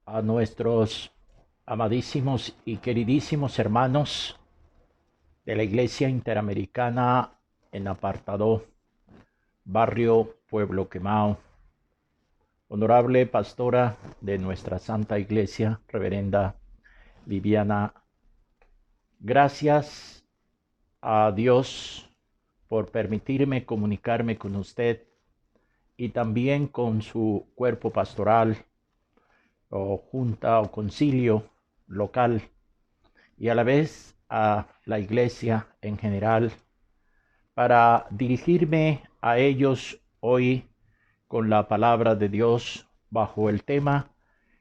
a nuestros amadísimos y queridísimos hermanos de la Iglesia Interamericana en Apartadó, Barrio Pueblo Quemado, honorable pastora de nuestra Santa Iglesia, Reverenda Viviana. Gracias a Dios por permitirme comunicarme con usted y también con su cuerpo pastoral o junta o concilio local, y a la vez a la iglesia en general, para dirigirme a ellos hoy con la palabra de Dios bajo el tema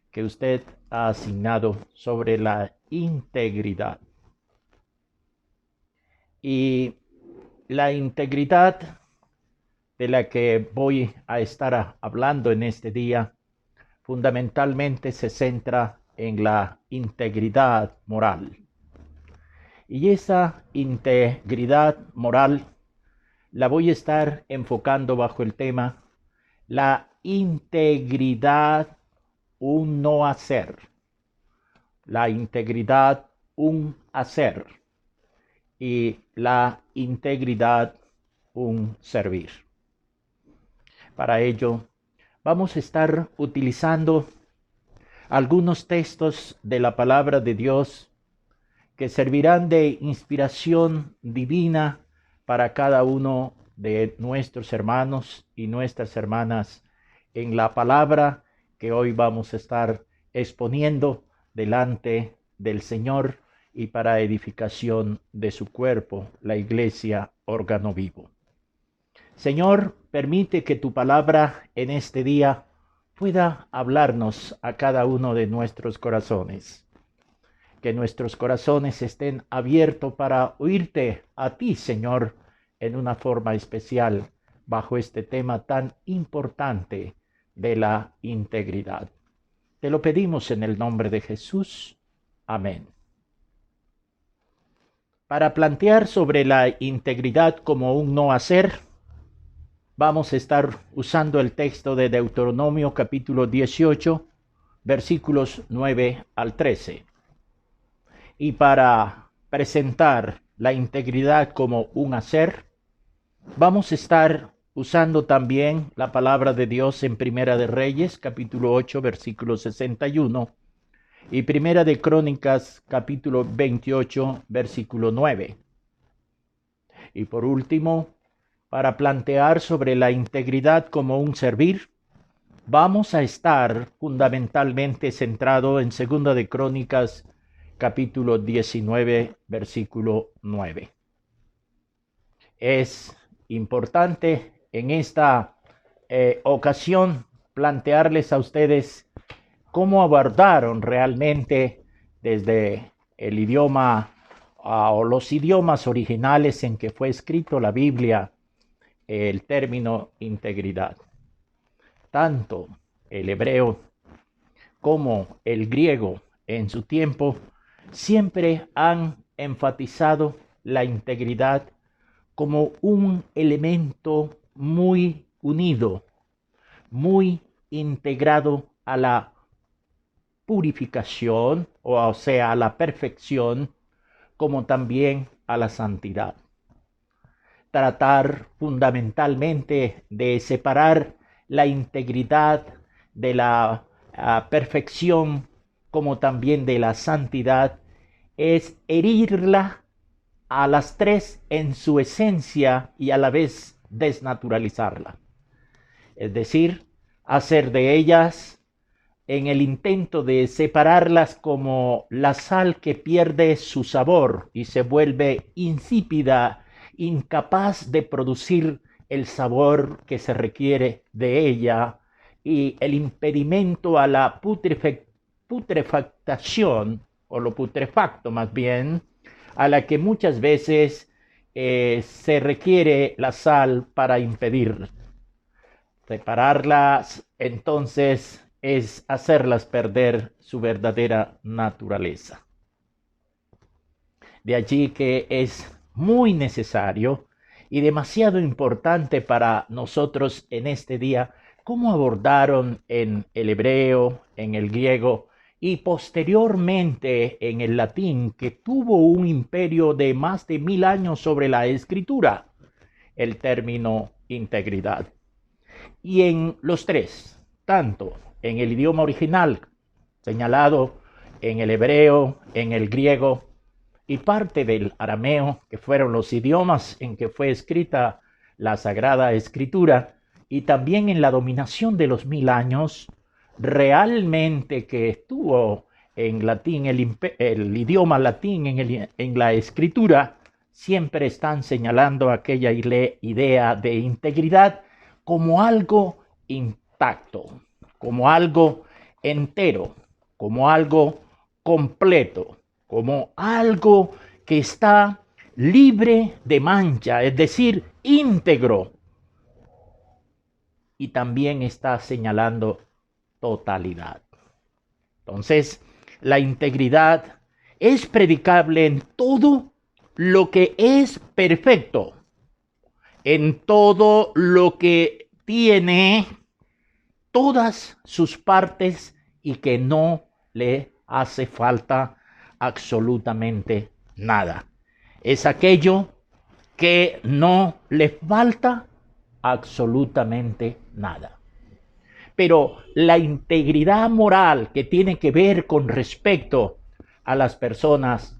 que usted ha asignado sobre la integridad. Y la integridad de la que voy a estar hablando en este día fundamentalmente se centra en la integridad moral. Y esa integridad moral la voy a estar enfocando bajo el tema la integridad, un no hacer. La integridad, un hacer. Y la integridad, un servir. Para ello, vamos a estar utilizando algunos textos de la palabra de Dios que servirán de inspiración divina para cada uno de nuestros hermanos y nuestras hermanas en la palabra que hoy vamos a estar exponiendo delante del Señor y para edificación de su cuerpo, la iglesia órgano vivo. Señor, permite que tu palabra en este día pueda hablarnos a cada uno de nuestros corazones. Que nuestros corazones estén abiertos para oírte a ti, Señor, en una forma especial bajo este tema tan importante de la integridad. Te lo pedimos en el nombre de Jesús. Amén. Para plantear sobre la integridad como un no hacer, vamos a estar usando el texto de Deuteronomio capítulo 18, versículos 9 al 13. Y para presentar la integridad como un hacer, vamos a estar usando también la palabra de Dios en Primera de Reyes, capítulo 8, versículo 61, y Primera de Crónicas, capítulo 28, versículo 9. Y por último, para plantear sobre la integridad como un servir, vamos a estar fundamentalmente centrado en Segunda de Crónicas, capítulo 19, versículo 9. Es importante en esta ocasión plantearles a ustedes cómo abordaron realmente desde el idioma o los idiomas originales en que fue escrito la Biblia el término integridad. Tanto el hebreo como el griego en su tiempo siempre han enfatizado la integridad como un elemento muy unido, muy integrado a la purificación, o sea, a la perfección, como también a la santidad. Tratar fundamentalmente de separar la integridad de la perfección como también de la santidad es herirla a las tres en su esencia y a la vez desnaturalizarla. Es decir, hacer de ellas, en el intento de separarlas, como la sal que pierde su sabor y se vuelve insípida, incapaz de producir el sabor que se requiere de ella, y el impedimento a la putrefactación, o lo putrefacto más bien, a la que muchas veces se requiere la sal para impedir. Separarlas, entonces, es hacerlas perder su verdadera naturaleza. De allí que es muy necesario y demasiado importante para nosotros en este día cómo abordaron en el hebreo, en el griego, y posteriormente en el latín, que tuvo un imperio de más de 1000 años sobre la escritura, el término integridad. Y en los tres, tanto en el idioma original, señalado en el hebreo, en el griego y parte del arameo, que fueron los idiomas en que fue escrita la Sagrada Escritura, y también en la dominación de los 1000 años, realmente que estuvo en latín, el idioma latín en la escritura, siempre están señalando aquella idea de integridad como algo intacto, como algo entero, como algo completo, como algo que está libre de mancha, es decir, íntegro. Y también está señalando totalidad. Entonces, la integridad es predicable en todo lo que es perfecto, en todo lo que tiene todas sus partes y que no le hace falta absolutamente nada. Es aquello que no le falta absolutamente nada. Pero la integridad moral que tiene que ver con respecto a las personas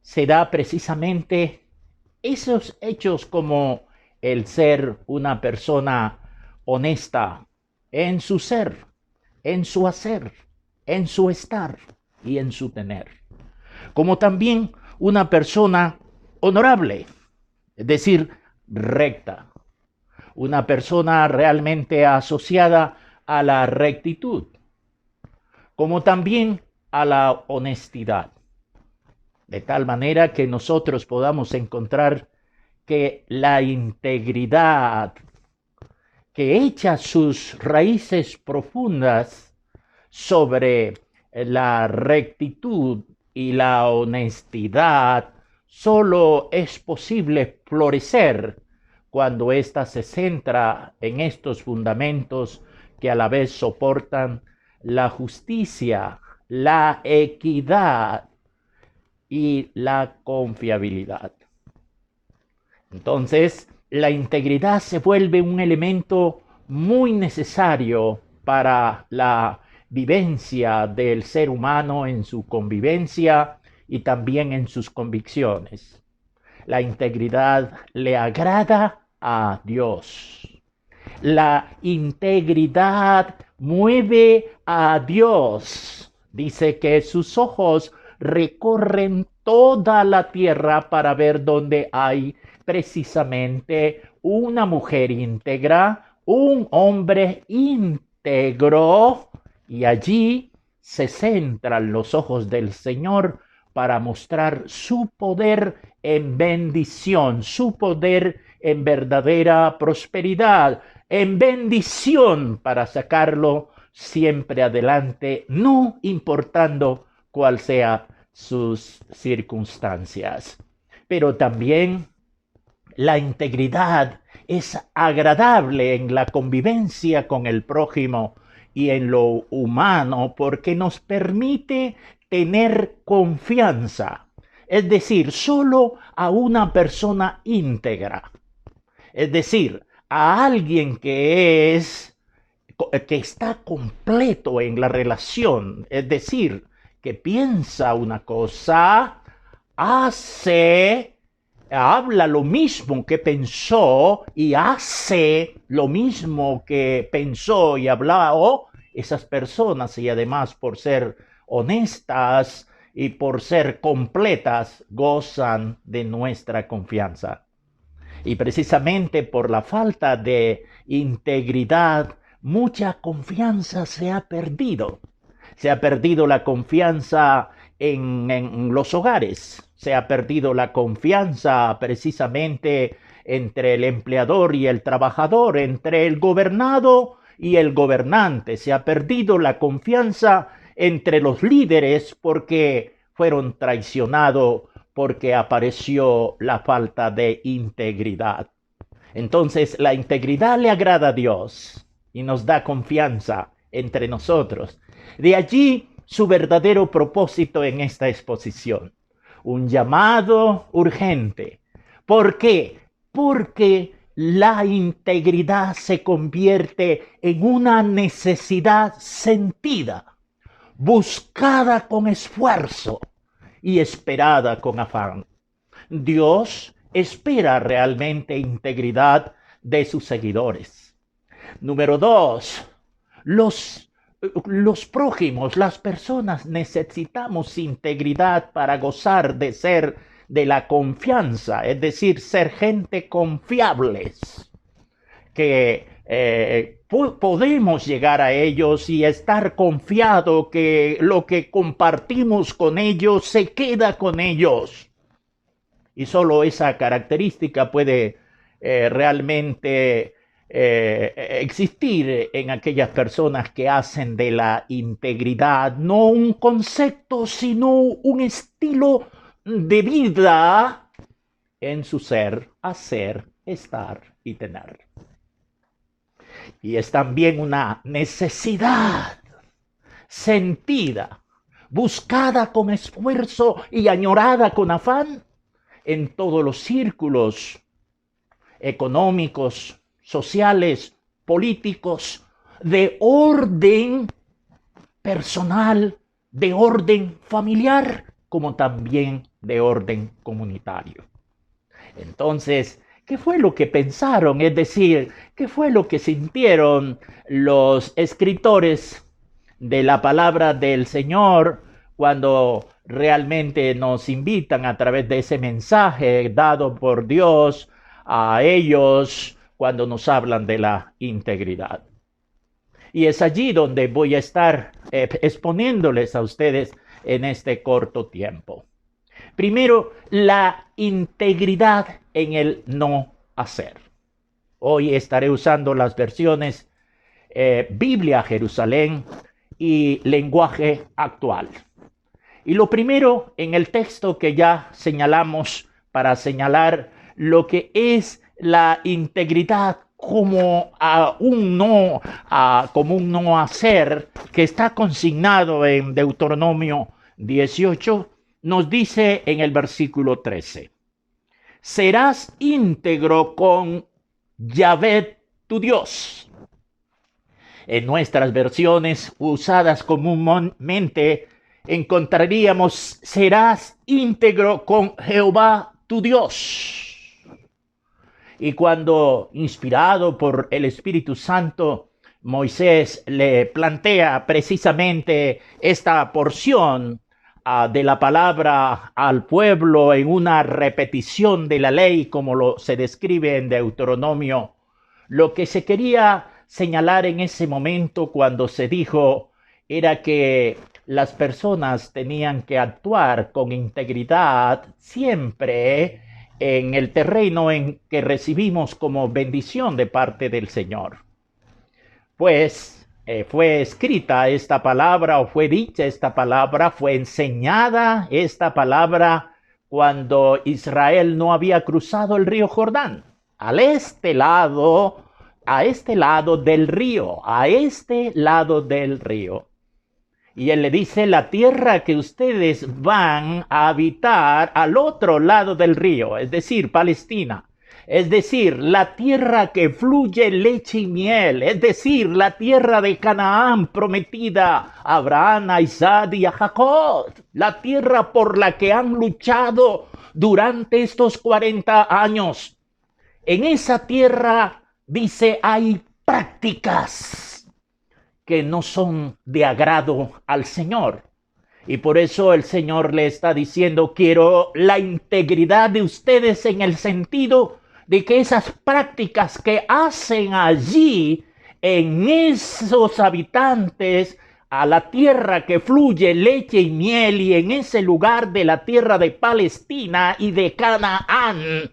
se da precisamente esos hechos como el ser una persona honesta en su ser, en su hacer, en su estar y en su tener. Como también una persona honorable, es decir, recta. Una persona realmente asociada a la rectitud, como también a la honestidad. De tal manera que nosotros podamos encontrar que la integridad, que echa sus raíces profundas sobre la rectitud y la honestidad, solo es posible florecer cuando ésta se centra en estos fundamentos que a la vez soportan la justicia, la equidad y la confiabilidad. Entonces, la integridad se vuelve un elemento muy necesario para la vivencia del ser humano en su convivencia y también en sus convicciones. La integridad le agrada a Dios. La integridad mueve a Dios. Dice que sus ojos recorren toda la tierra para ver dónde hay precisamente una mujer íntegra, un hombre íntegro, y allí se centran los ojos del Señor para mostrar su poder en bendición, su poder en verdadera prosperidad, en bendición para sacarlo siempre adelante, no importando cuál sea sus circunstancias. Pero también la integridad es agradable en la convivencia con el prójimo y en lo humano porque nos permite tener confianza, es decir, solo a una persona íntegra, es decir, a alguien que está completo en la relación, es decir, que piensa una cosa, habla lo mismo que pensó y hace lo mismo que pensó y habló, esas personas, y además por ser honestas y por ser completas, gozan de nuestra confianza. Y precisamente por la falta de integridad, mucha confianza se ha perdido. Se ha perdido la confianza en los hogares. Se ha perdido la confianza precisamente entre el empleador y el trabajador, entre el gobernado y el gobernante. Se ha perdido la confianza entre los líderes porque fueron traicionados, porque apareció la falta de integridad. Entonces, la integridad le agrada a Dios y nos da confianza entre nosotros. De allí su verdadero propósito en esta exposición. Un llamado urgente. ¿Por qué? Porque la integridad se convierte en una necesidad sentida, buscada con esfuerzo y esperada con afán. Dios espera realmente integridad de sus seguidores. Número 2, los prójimos, las personas necesitamos integridad para gozar de la confianza, es decir, ser gente confiables, que podemos llegar a ellos y estar confiado que lo que compartimos con ellos se queda con ellos. Y solo esa característica puede realmente existir en aquellas personas que hacen de la integridad no un concepto, sino un estilo de vida en su ser, hacer, estar y tener. Y es también una necesidad sentida, buscada con esfuerzo y añorada con afán en todos los círculos económicos, sociales, políticos, de orden personal, de orden familiar, como también de orden comunitario. Entonces, ¿qué fue lo que pensaron? Es decir, ¿qué fue lo que sintieron los escritores de la palabra del Señor cuando realmente nos invitan a través de ese mensaje dado por Dios a ellos cuando nos hablan de la integridad? Y es allí donde voy a estar exponiéndoles a ustedes en este corto tiempo. Primero, la integridad en el no hacer. Hoy estaré usando las versiones Biblia Jerusalén y lenguaje actual. Y lo primero, en el texto que ya señalamos para señalar lo que es la integridad como un no hacer, que está consignado en Deuteronomio 18, nos dice en el versículo 13, serás íntegro con Yahvé tu Dios. En nuestras versiones usadas comúnmente encontraríamos serás íntegro con Jehová tu Dios. Y cuando, inspirado por el Espíritu Santo, Moisés le plantea precisamente esta porción de la palabra al pueblo en una repetición de la ley, como se describe en Deuteronomio, lo que se quería señalar en ese momento cuando se dijo era que las personas tenían que actuar con integridad siempre en el terreno en que recibimos como bendición de parte del Señor. Pues fue escrita esta palabra o fue dicha esta palabra, fue enseñada esta palabra cuando Israel no había cruzado el río Jordán. A este lado del río. Y él le dice, la tierra que ustedes van a habitar al otro lado del río, es decir, Palestina, es decir, la tierra que fluye leche y miel, es decir, la tierra de Canaán prometida a Abraham, a Isaac y a Jacob, la tierra por la que han luchado durante estos 40 años. En esa tierra, dice, hay prácticas que no son de agrado al Señor. Y por eso el Señor le está diciendo, quiero la integridad de ustedes en el sentido de que esas prácticas que hacen allí en esos habitantes a la tierra que fluye leche y miel y en ese lugar de la tierra de Palestina y de Canaán,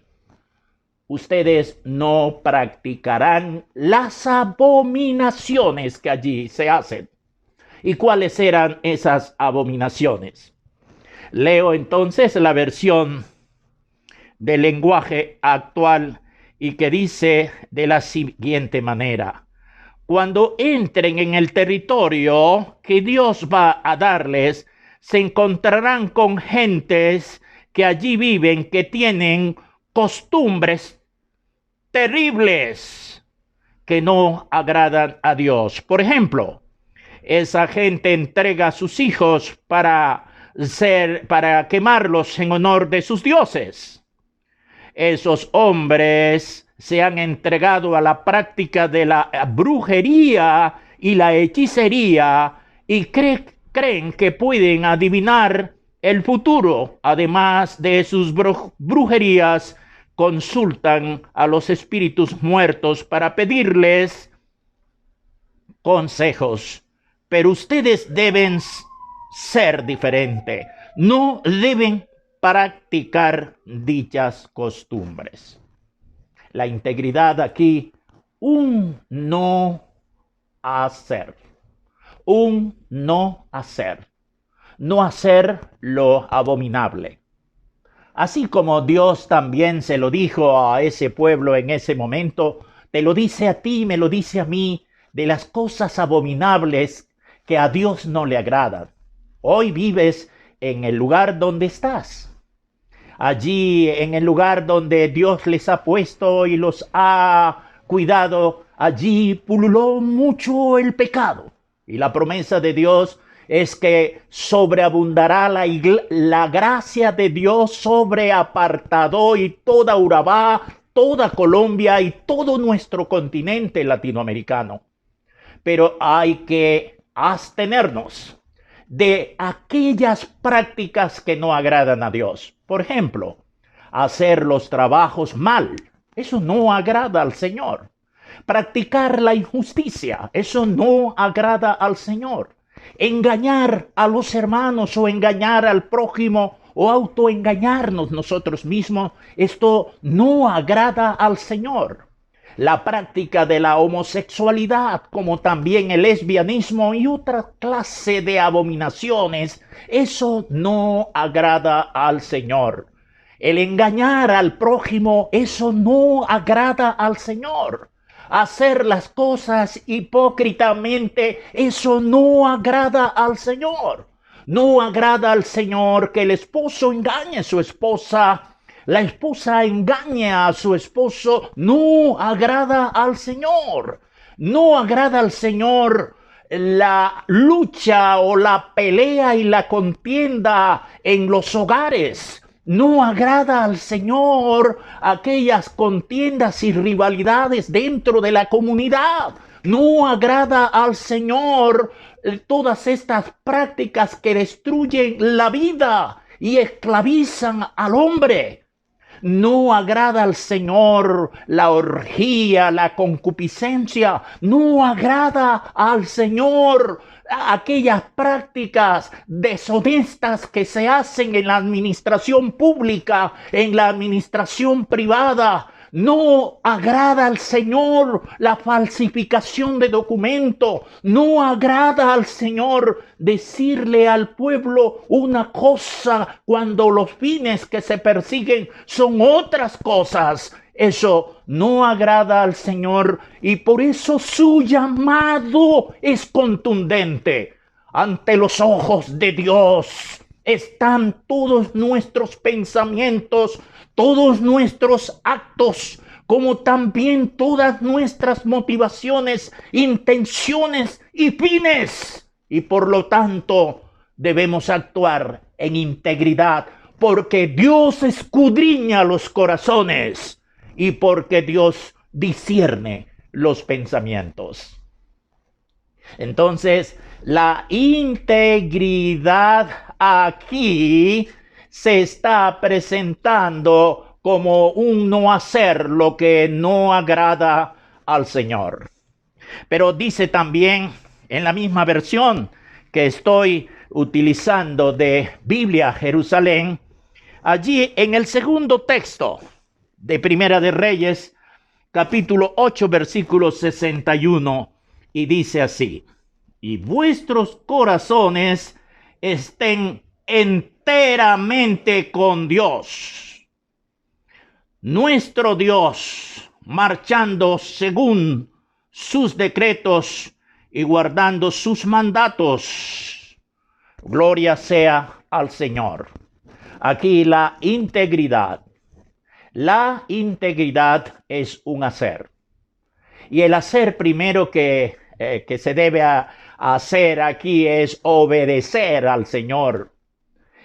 ustedes no practicarán las abominaciones que allí se hacen. ¿Y cuáles eran esas abominaciones? Leo entonces la versión del lenguaje actual y que dice de la siguiente manera: cuando entren en el territorio que Dios va a darles, se encontrarán con gentes que allí viven, que tienen costumbres terribles que no agradan a Dios. Por ejemplo, esa gente entrega a sus hijos para quemarlos en honor de sus dioses. Esos hombres se han entregado a la práctica de la brujería y la hechicería y creen que pueden adivinar el futuro. Además de sus brujerías, consultan a los espíritus muertos para pedirles consejos. Pero ustedes deben ser diferentes. No deben practicar dichas costumbres. La integridad aquí, un no hacer. Un no hacer. No hacer lo abominable. Así como Dios también se lo dijo a ese pueblo en ese momento, te lo dice a ti, me lo dice a mí, de las cosas abominables que a Dios no le agradan. Hoy vives en el lugar donde estás. Allí, en el lugar donde Dios les ha puesto y los ha cuidado, allí pululó mucho el pecado. Y la promesa de Dios es que sobreabundará la gracia de Dios sobre Apartadó y toda Urabá, toda Colombia y todo nuestro continente latinoamericano. Pero hay que abstenernos de aquellas prácticas que no agradan a Dios. Por ejemplo, hacer los trabajos mal. Eso no agrada al Señor. Practicar la injusticia. Eso no agrada al Señor. Engañar a los hermanos o engañar al prójimo o autoengañarnos nosotros mismos. Esto no agrada al Señor. La práctica de la homosexualidad, como también el lesbianismo y otra clase de abominaciones, eso no agrada al Señor. El engañar al prójimo, eso no agrada al Señor. Hacer las cosas hipócritamente, eso no agrada al Señor. No agrada al Señor que el esposo engañe a su esposa, la esposa engaña a su esposo. No agrada al Señor. No agrada al Señor la lucha o la pelea y la contienda en los hogares. No agrada al Señor aquellas contiendas y rivalidades dentro de la comunidad. No agrada al Señor todas estas prácticas que destruyen la vida y esclavizan al hombre. No agrada al Señor la orgía, la concupiscencia. No agrada al Señor aquellas prácticas deshonestas que se hacen en la administración pública, en la administración privada. No agrada al Señor la falsificación de documentos. No agrada al Señor decirle al pueblo una cosa cuando los fines que se persiguen son otras cosas. Eso no agrada al Señor y por eso su llamado es contundente. Ante los ojos de Dios están todos nuestros pensamientos, todos nuestros actos, como también todas nuestras motivaciones, intenciones y fines. Y por lo tanto, debemos actuar en integridad, porque Dios escudriña los corazones y porque Dios discierne los pensamientos. Entonces, la integridad aquí se está presentando como un no hacer lo que no agrada al Señor. Pero dice también en la misma versión que estoy utilizando de Biblia Jerusalén, allí en el segundo texto de Primera de Reyes, capítulo 8, versículo 61, y dice así: y vuestros corazones estén enteramente con Dios, nuestro Dios, marchando según sus decretos y guardando sus mandatos. Gloria sea al Señor. Aquí la integridad. La integridad es un hacer. Y el hacer primero que se debe hacer aquí es obedecer al Señor.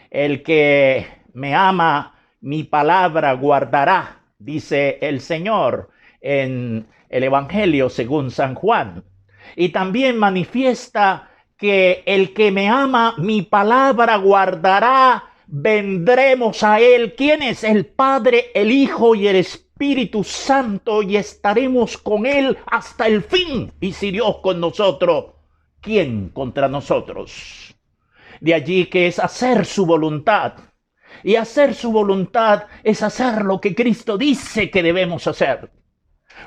El que me ama, mi palabra guardará, dice el Señor en el Evangelio según San Juan. Y también manifiesta que el que me ama, mi palabra guardará, vendremos a él. ¿Quién es? El Padre, el Hijo y el Espíritu Santo, y estaremos con él hasta el fin. Y si Dios con nosotros, ¿quién contra nosotros? De allí que es hacer su voluntad. Y hacer su voluntad es hacer lo que Cristo dice que debemos hacer.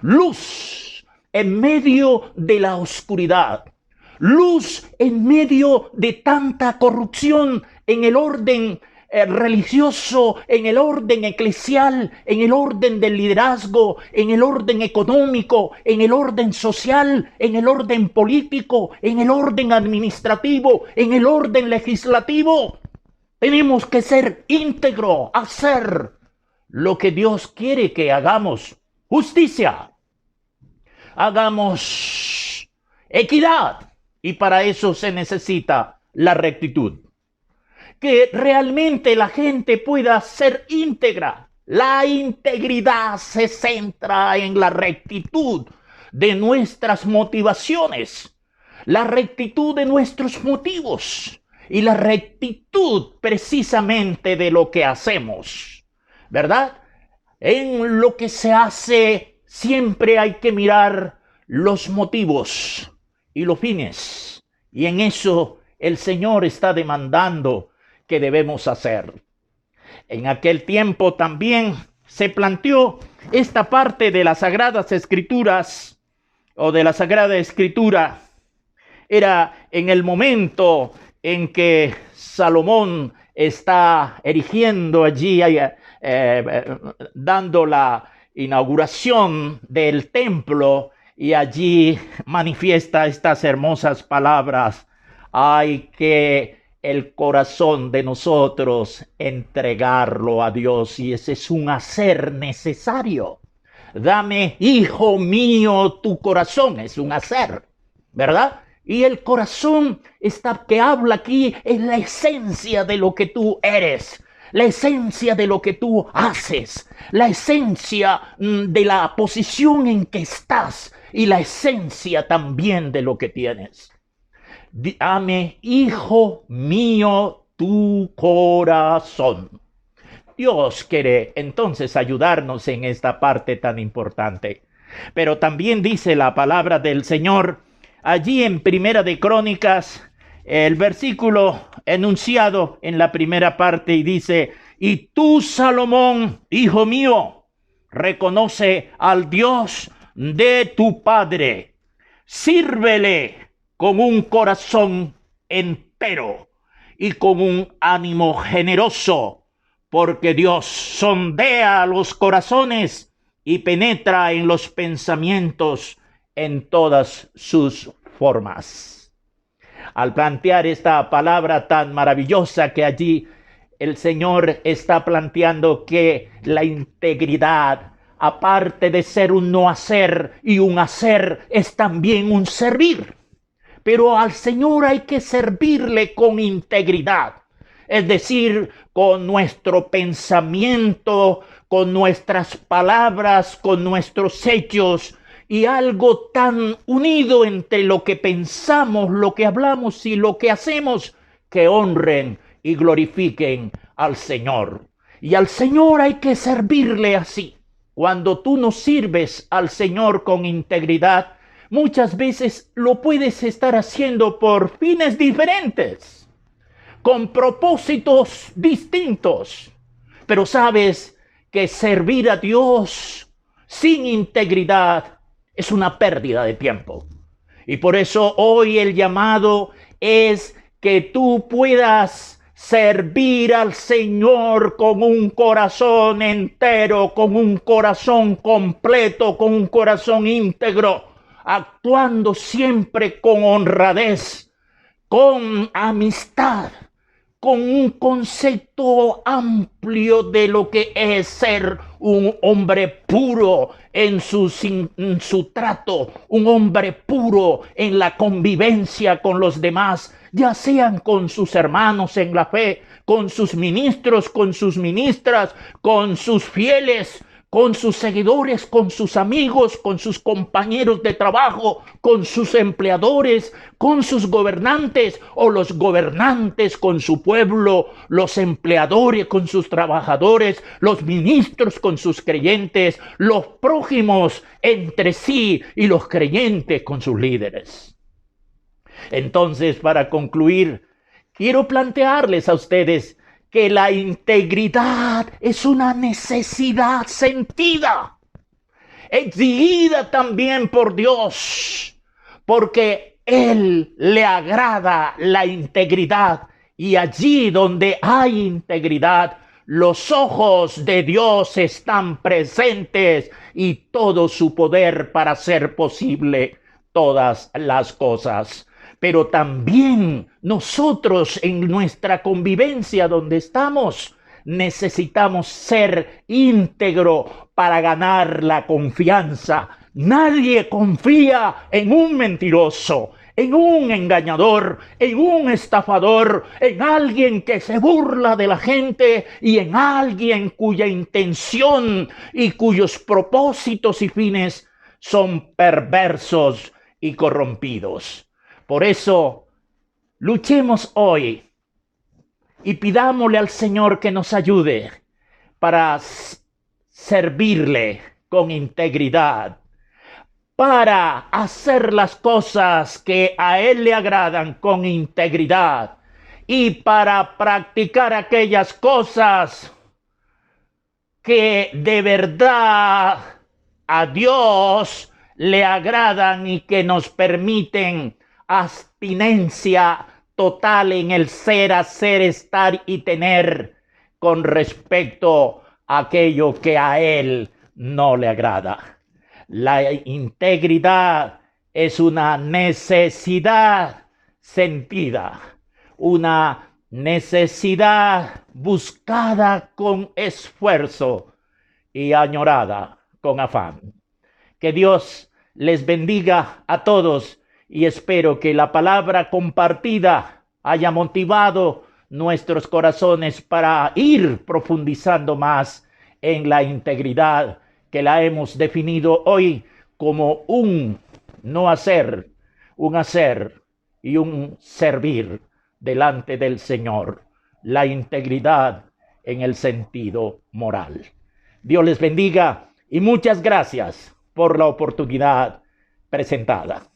Luz en medio de la oscuridad. Luz en medio de tanta corrupción en el orden religioso, en el orden eclesial, en el orden del liderazgo, en el orden económico, en el orden social, en el orden político, en el orden administrativo, en el orden legislativo. Tenemos que ser íntegros, hacer lo que Dios quiere que hagamos. Justicia. Hagamos equidad. Y para eso se necesita la rectitud. Que realmente la gente pueda ser íntegra. La integridad se centra en la rectitud de nuestras motivaciones, la rectitud de nuestros motivos y la rectitud precisamente de lo que hacemos, ¿verdad? En lo que se hace siempre hay que mirar los motivos y los fines, y en eso el Señor está demandando que debemos hacer. En aquel tiempo también se planteó esta parte de las Sagradas Escrituras o de la Sagrada Escritura. Era en el momento en que Salomón está erigiendo allí, dando la inauguración del templo, y allí manifiesta estas hermosas palabras. Hay que el corazón de nosotros entregarlo a Dios, y ese es un hacer necesario. Dame, hijo mío, tu corazón, es un hacer, ¿verdad? Y el corazón que habla aquí es la esencia de lo que tú eres, la esencia de lo que tú haces, la esencia de la posición en que estás y la esencia también de lo que tienes. Dame, hijo mío, tu corazón. Dios quiere entonces ayudarnos en esta parte tan importante. Pero también dice la palabra del Señor allí en Primera de Crónicas, el versículo enunciado en la primera parte, y dice: y tú, Salomón, hijo mío, reconoce al Dios de tu Padre, sírvele con un corazón entero y con un ánimo generoso, porque Dios sondea los corazones y penetra en los pensamientos en todas sus formas. Al plantear esta palabra tan maravillosa que allí el Señor está planteando, que la integridad, aparte de ser un no hacer y un hacer, es también un servir. Pero al Señor hay que servirle con integridad, es decir, con nuestro pensamiento, con nuestras palabras, con nuestros hechos, y algo tan unido entre lo que pensamos, lo que hablamos y lo que hacemos, que honren y glorifiquen al Señor. Y al Señor hay que servirle así. Cuando tú no sirves al Señor con integridad, muchas veces lo puedes estar haciendo por fines diferentes, con propósitos distintos. Pero sabes que servir a Dios sin integridad es una pérdida de tiempo. Y por eso hoy el llamado es que tú puedas servir al Señor con un corazón entero, con un corazón completo, con un corazón íntegro. actuando siempre con honradez, con amistad, con un concepto amplio de lo que es ser un hombre puro en su trato, un hombre puro en la convivencia con los demás, ya sean con sus hermanos en la fe, con sus ministros, con sus ministras, con sus fieles, con sus seguidores, con sus amigos, con sus compañeros de trabajo, con sus empleadores, con sus gobernantes o los gobernantes con su pueblo, los empleadores con sus trabajadores, los ministros con sus creyentes, los prójimos entre sí y los creyentes con sus líderes. Entonces, para concluir, quiero plantearles a ustedes que la integridad es una necesidad sentida, exigida también por Dios, porque Él le agrada la integridad, y allí donde hay integridad, los ojos de Dios están presentes y todo su poder para hacer posible todas las cosas. Pero también nosotros en nuestra convivencia donde estamos necesitamos ser íntegro para ganar la confianza. Nadie confía en un mentiroso, en un engañador, en un estafador, en alguien que se burla de la gente y en alguien cuya intención y cuyos propósitos y fines son perversos y corrompidos. Por eso, luchemos hoy y pidámosle al Señor que nos ayude para servirle con integridad, para hacer las cosas que a Él le agradan con integridad y para practicar aquellas cosas que de verdad a Dios le agradan y que nos permiten abstinencia total en el ser, hacer, estar y tener con respecto a aquello que a Él no le agrada. La integridad es una necesidad sentida, una necesidad buscada con esfuerzo y añorada con afán. Que Dios les bendiga a todos. Y espero que la palabra compartida haya motivado nuestros corazones para ir profundizando más en la integridad que la hemos definido hoy como un no hacer, un hacer y un servir delante del Señor. La integridad en el sentido moral. Dios les bendiga y muchas gracias por la oportunidad presentada.